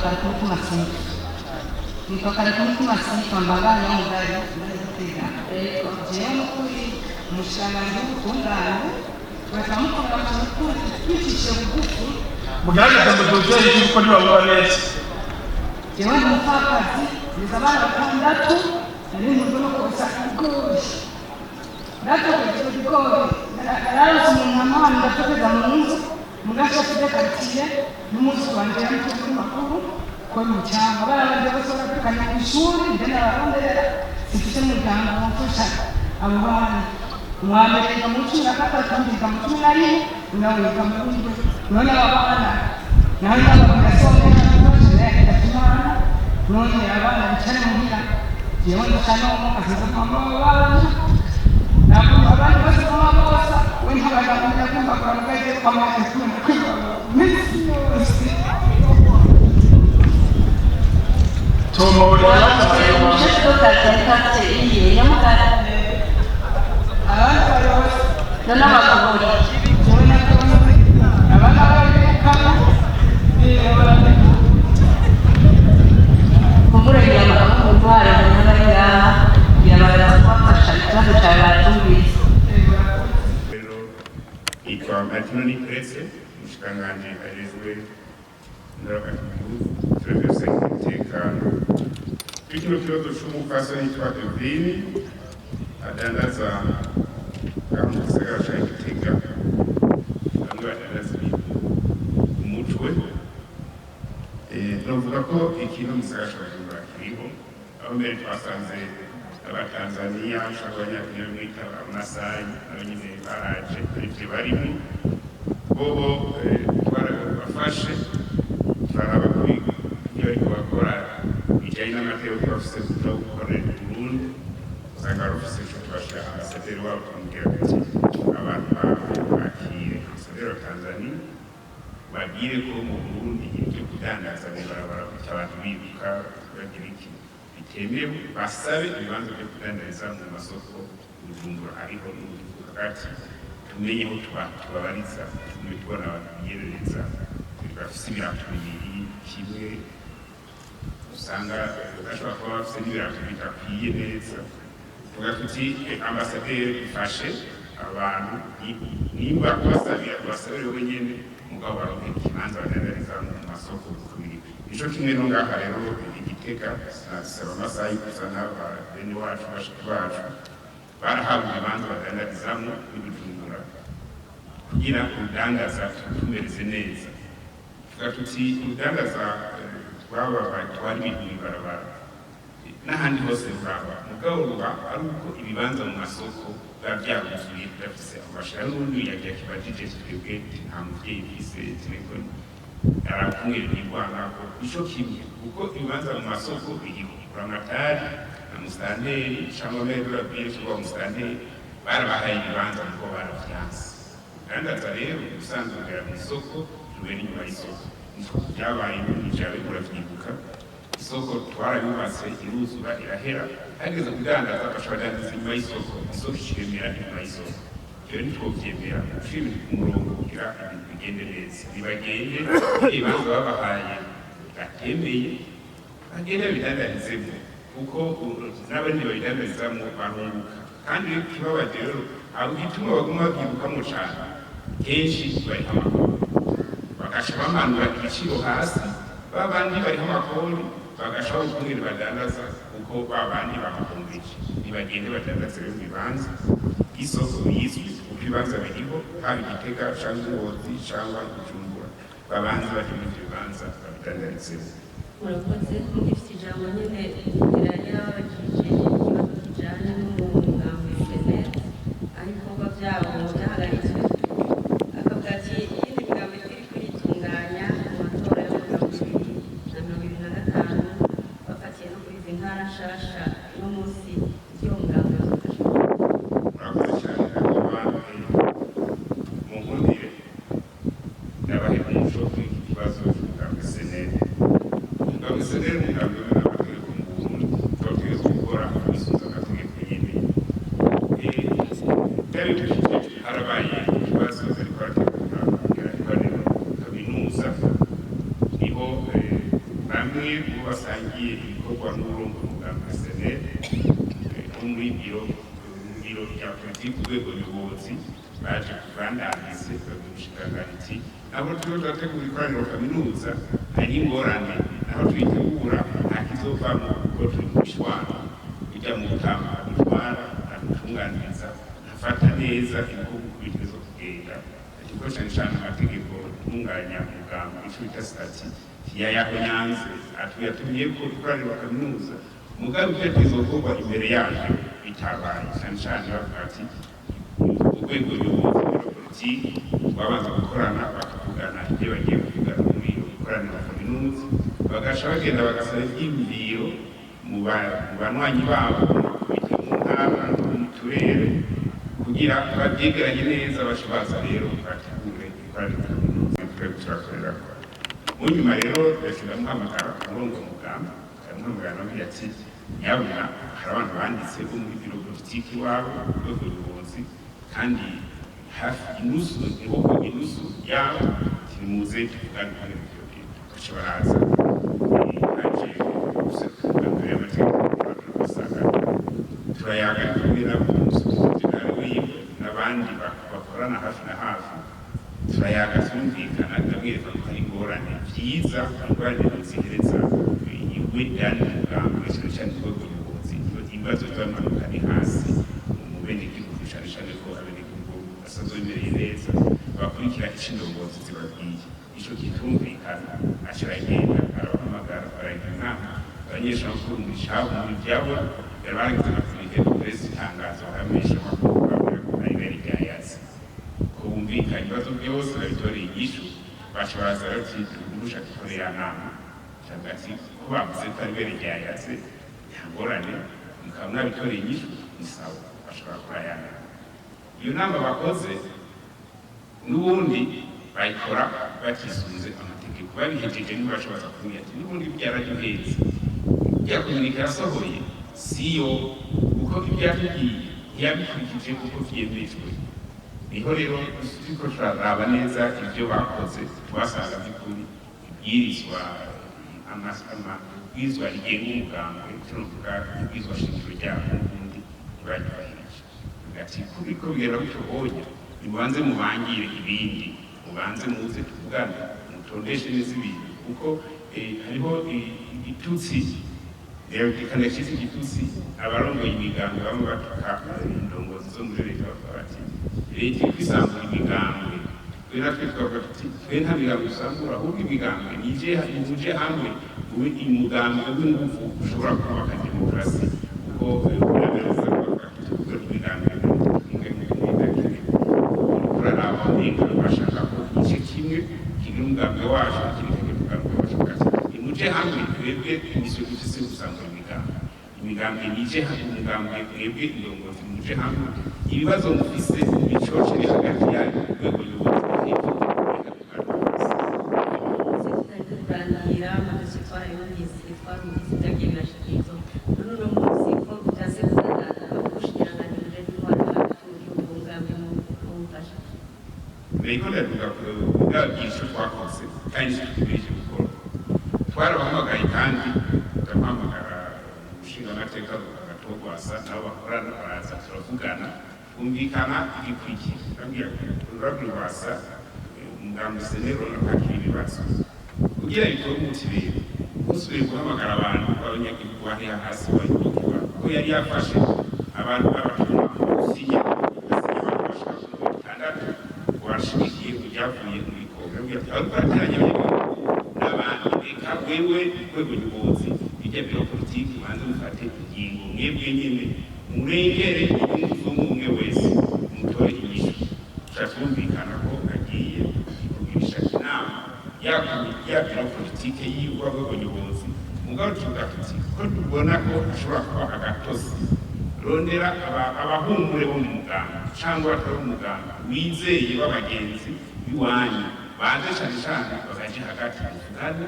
kari ku mutima sinzi nitwa kari ku mutima sinzi mbanganya mugari ndazitega jewe n'ukuri umushikiranganji w'ubutungane bakamukorera mu kuri twicishe bugufi mugerageze mudogere yuko ntibabura neza jewe n'umupfakazi niza abana batandatu nari muntu no kosa ibigori ndatokeje ibigori nararose umuntu amahane ndatokeza mu nzu mugasha afite karitsiye n'umunsi wanjye yamutuye makuru ko mu cyangwa barabanje bose barakukanya ku ishuri ndende abaronderera mfite umuryango wamfasha abo bana umwambere yiga mu 13 ndiga mu 11 nawe yiga mu 12 none aba bana nawe n'abagasonga none abana bicara muhira jewe ndakanomo akaza mama bana nako abandi bose mama bose we ntabaganda kumva kwa mugaje kwa mama kwimba misi tomo Ni prese mushikanganje ajejwe n'abakuru turabese umutekano kino kibazo cy'umukasa yitwa Evini adandaza kamusagara cya Gitega andwa adandaza umutwe novuga ko ikintu musagara cya Gitega kiriho aho mbere twasanze abatanzania abanyakenya mwita amasai n'abanyine baraje kuri barimo bobo barabafashe baraba kuri iyo ariko bakora bijyanye n'amategeko bafise kuja gukorera Burundi usanga rufise ico tubashira ambasaderi wabo kumubwira ati abantu bakire ambasaderi wa Tanzania bagire ko mu Burundi ibyo kudandaza bibarabara kuko abantu bibuka bagira iki bitemewe basabe ibibanza byo kudandariza mu masoko Bujumbura ariho hagati tumenye aho tubabariza tubona abantu biyerereza bafise ibirato bibiri kimwe usanga bashobora kuba bafise n'ibirato bidakwiye neza tuvuga tuti ambasaderi ifashe abantu nimba basabire wenyene mugabo baronke ikibanza badandariza mu masoko kubiri ico kimwe no ngaha rero Igitega nasaba amasaha y'ukuza n'aba bene wacu bashiki bacu barahabwa ibibanza badandarizamwo n'Ibujumbura kugira urudandaza tumereze neza tuvuga tuti urudandaza rwaba batwara ibintu bibarabara n'ahandi hose ruraba mugabo ruba ari uko ibibanza mu masoko biba byaruzuye bidafise amashara n'ubundi yagiye akibajije twebwe nta muvyeyi mfise tineko arakumwe n'irwanako ico kimwe kuko ibibanza mu masoko biriho buramatari na musitanteri cyangwa medura byinshi wa musitanteri barabahaye ibibanza kuko baravyanse udandaza rero usanzwe ugera mu isoko tube n'inyuma y'isoko byabaye n'ijyawe muravyibuka isoko twarayubatse iruzura irahera hageze kudandaza bashobora inyuma y'isoko isoko ikiremera inyuma y'isoko rero ntitwovyemera ushimira ku murongo kugira ibintu bigende neza bibagende ibibanza babahaye batemeye bagende bidandarizemo kuko n'abandi babidandarizamo barunguka kandi kibabaje rero abo gituma baguma babyirukamo cane kenshi bariho amakuru bagasha bamanura ibiciro hasi babandi bariho amakuru bagasha bakungene badandaza kuko babandi bamakumvije ntibagende badandaza rero ibibanza isoko yizwi kuko ibibanza biriho haba Igitega canke Ngozi cyangwa Bujumbura babanza bari mu bibanza babidandarizemo murakoze mugifite ijambo nyene iranya bakije ikibazo kijanye n'umugambwe CNL ariko bavyabo byahagaritswe akavuga ati iyi migambo iri kwitunganya mu matora yo mu 2025 bafatiye no kuri izi ntara nshasha no munsi y'uwo mugambi murakoze cyane abantu mu nkundire n'abahe umuco w'iki kibazo cy'umugambi CNL umugambi CNL umugambi w'amategeko mu Burundi twategetse gukora ibisubizo amategeko nyene harabaye ikibazo ariko arategura kugira ikoraniro kaminuza niho bamwe ubu basangiye ibikorwa n'uburongo kumugambwe CNL wo muri biro bya politiki ku rwego nyobozi baje kubandanize babishikanganiti nabo turiho turategura ikoraniro kaminuza hari ingorane naho twitegura nta kizovamo kuko turi mu mishwaro ijya mu butamba bitwara adutunganiriza afata neza ibihugu kubitezo kugenda ariko cyane cyane amategeko ntunganya mugambwe icyo bita stati yayaho nyanze atuyatumye ko ikoraniro kaminuza mugabe ibitekerezo gukorwa imbere yayo bitabaye cyane cyane bavuga ati urwego rw'ubuyobozi bwa politiki babanza gukorana bakavugana ibyo bagiye kuvugana muri iyo ikoraniro kaminuza bagaca bagenda bagasaba ibyiyumviro mu banywanyi babo mu ntara no mu turere kugira babyegeranye neza baca rero bategure ikoraniro kaminuza turi turakorera mu nyuma rero bashyira muhamagara umurongo mugamba kamuhamagara nawe ati nyabuna hari abantu banditse bo muri biro politiki wabo urwego rw'ubuyobozi kandi hafi inusu igihugu inusu yabo turimuze tuvugane kuri ibyo bintu baca baraza haje gusekura mbere y'amategeko basanga turayaga kubera umusubizo wiwe n'abandi bakorana hafi na hafi turayaga twumvikana ndabwirwa ko hari ingorane byiza ingorane zihereza iwe yani mugambwe cyane cyane urwego rw'ubuyobozi ibibazo by'amanuka ni hasi mu bene igihugu cyane cyane ko abenegihugu basanzwe bemereye neza bakurikira icyo indongozi zibabwiye icyo kitumvikana aciragenda arabahamagara baragira inama abanyeshamakuru mu cyabo mu byabo baragize amakurikire kureza itangazo baramenyesha amakuru babura ko ari bere ryayazi ko bumvikana ibibazo byose babitoreye inyishu baca baraza bati urusha gukorera nama cyangwa ati ko bavuze ko ari bere ryayazi nta ngorane mukaba mwabitoreye inyishu ni sawa bashobora kurayana iyo nama bakoze n'ubundi bayikora batisunze amategeko babihejeje ntibashoboza kumenya ati n'ubundi byaraduheze byakomunika yasohoye siyo kuko ibyatubwiye ntiyabikurikije kuko byemejwe niho rero turiko turaraba neza ibyo bakoze twasanga by'ukuri ibwirizwa amabwirizwa rigenga umugambwe tuvuga ibwirizwa shingiro ryabo n'ubundi ntibanyubahirije ati kuko bigera bityo honya nimubanze mubangire ibindi mubanze muze tuvugane mutondeshe neza ibintu kuko hariho igitutsi rero kikanashize igitutsi abarongoye imigambi bamwe batuka indongozi zo muri leta bavuga bati leta ikwisambura imigambi twe natwe twavuga tuti twe nta migambi dusambura ahubwo imigambi muje hamwe ube umugambi w'ingufu ushobora kubaka demokarasi kuko urabereza bavuga tuti imigambi bashaka ko igice kimwe kigira umugambi wacu ikindi kigira umugambi wacu imuje hamwe twebwe imisoro dufise gusambura imigambi nije hamwe umugambi twebwe indongozi muje hamwe ibibazo mufise bicocere hagati yayo urwego rw'ubuyobozi kuganira amaze twarayumvise twarumvise ibyagiye birashyikirizwa none uno munsi ko byaze kuzagaragara ubushikiranganji bw'intwaro y'abaturage umugambi mu kumufasha rero ndavuga ko bwabwisho twakoze kandi tubije gukora twarabahamagaye kandi turahamagara umushinga amateka agatogwasa nabo bakorana baraza turavugana kumvikana igikurikira ndabwira urabwirwasa umugambi CNL nakakira ibibazo kugira bitore umuti rero usubiye guhamagara abantu b'abanyagihugu hariya hasi bayubakirwa ko yari yafashe abantu babatuma gusinya washigikiye kujyavuye muri Kongo ariko ateranya n'abantu eka wewe kwego nyubozi bijya biro politiki banze mufate ingingo mwebwe nyene murengere umwe wese mutore inyishu cyafumvikana ko agiye kugirisha inama ya biro politiki y'urwa kwego nyubozi mugabo tugatutsi ko tubona ko ashobora kuba agatosi rondera abahumure bo mu muganga cyangwa batari umuganga wizeye w'abagenzi biwanyu baje cyane cyane bakaje hagati muvugana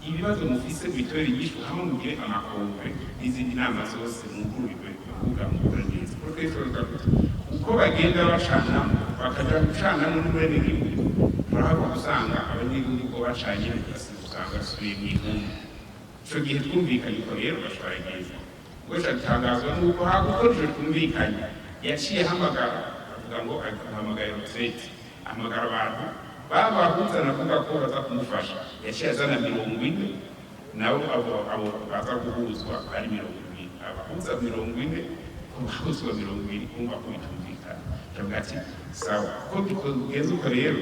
ibibazo mufise bitorera inyishu hamwe mugire amakongre n'izindi nama zose mugurirwe kuvuga mu kurengeza uko bagenda bacana bakaja gucana n'umwene gihugu turahava gusanga abanyagihugu ko bacanye usanga subiye mu ihumbi ico gihe twumvikanye ko rero bashobora neza ubwo cyatangazwa nuko hagukoresheje twumvikanye yaciye hamagara avuga ngo ahamagaye retraite hamagara abantu babahuza navuga ko baza kumufasha yaciye azana 40 nabo abo baza guhuzwa ari 40 abahuza 40 kubahuzwa 20 kumva ko bitumvikana cyangwa ati sawa ko bikoze uko rero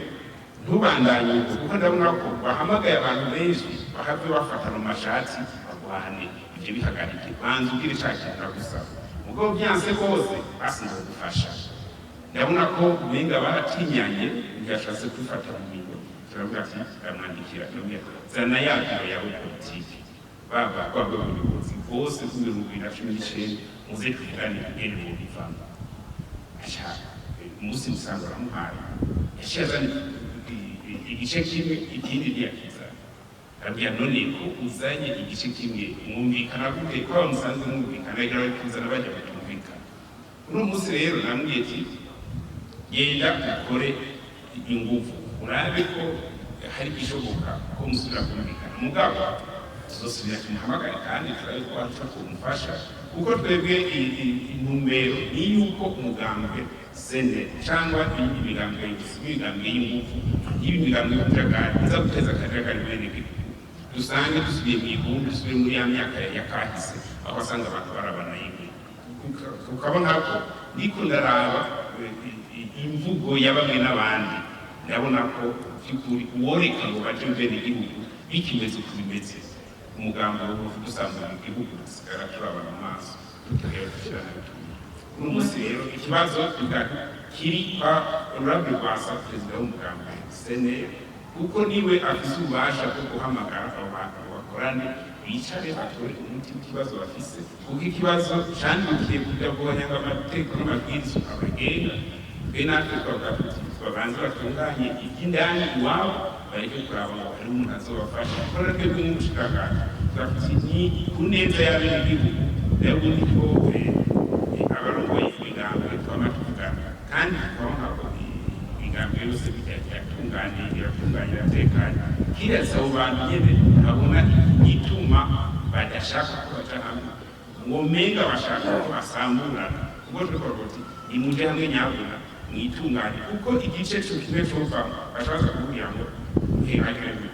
ntubandanye kuko ndabona ko bahamagaye abantu benshi bahave bafatana amashati bagwane ibyo bihagarike banza ubwire cyakira gusaba ubwo byanse bose basinze gufasha ndabona ko benga baratinyanye byashatse kwifata mu bintu turavuga ati amwandikira n'umwe zana yakiro yawe politiki baba kwabwo ubuyobozi bwose kuri 2019 muze kwigana ingene mu bivanga acha musi musangura muhari yashazana igice kimwe ikindi ryakiza abya none ko uzanye igice kimwe mwumvikana gute ko musanze mwumvikana igara kuzana bajya kutumvikana uno musi rero namwiye ati yenda ukore ingufu urabe ko hari bishoboka ko musubira kumvikana mugabo tuzosubira kumuhamagara kandi turabe ko aca kumufasha kuko twebwe intumbero ni yuko umugambwe CNL cyangwa imigambwe y'ingufu y'imigambwe y'ubujagari iza guteza akajagari bene gihugu dusange dusubiye mu igumbi dusubiye muri ya myaka ya kahise aho asanga abantu barabana yimwe ukabona ko ndiko ndaraba imvugo y'abamwe n'abandi ndabona ko by'ukuri uworeka ngo baje bene gihugu bikimeze kubimeze umugambo wo gusanga mu gihugu dusigara turabana amaso tutagera gushirana uno munsi rero ikibazo kiri kwa urabyo rwasa perezida w'umugambo CNL kuko niwe afise ububasha bwo guhamagara abo bantu bakorane bicare batore umuti w'ikibazo bafise kuko ikibazo candikiye kujya guhanyanga amategeko n'amabwiriza abagenga twe natwe babanza batunganye iby'indani iwabo bareke kuraba ngo hari umuntu azobafasha kuko twebwe nk'umushikiranganji turavuze ni ku neza y'abenegihugu rero ubundi ko abarongoye imigambwe twama tuvugana kandi tukabona ko imigambwe yose iratunganye iratekanye kiretse abo bantu nyene babona igituma badashaka ko baca hamwe mwomenga bashaka ko basamburana ubwo twikora kuti imuje hamwe nyabuna mwitunganye kuko igice cyo kimwe cyova bashaka kugira ngo uheragerwe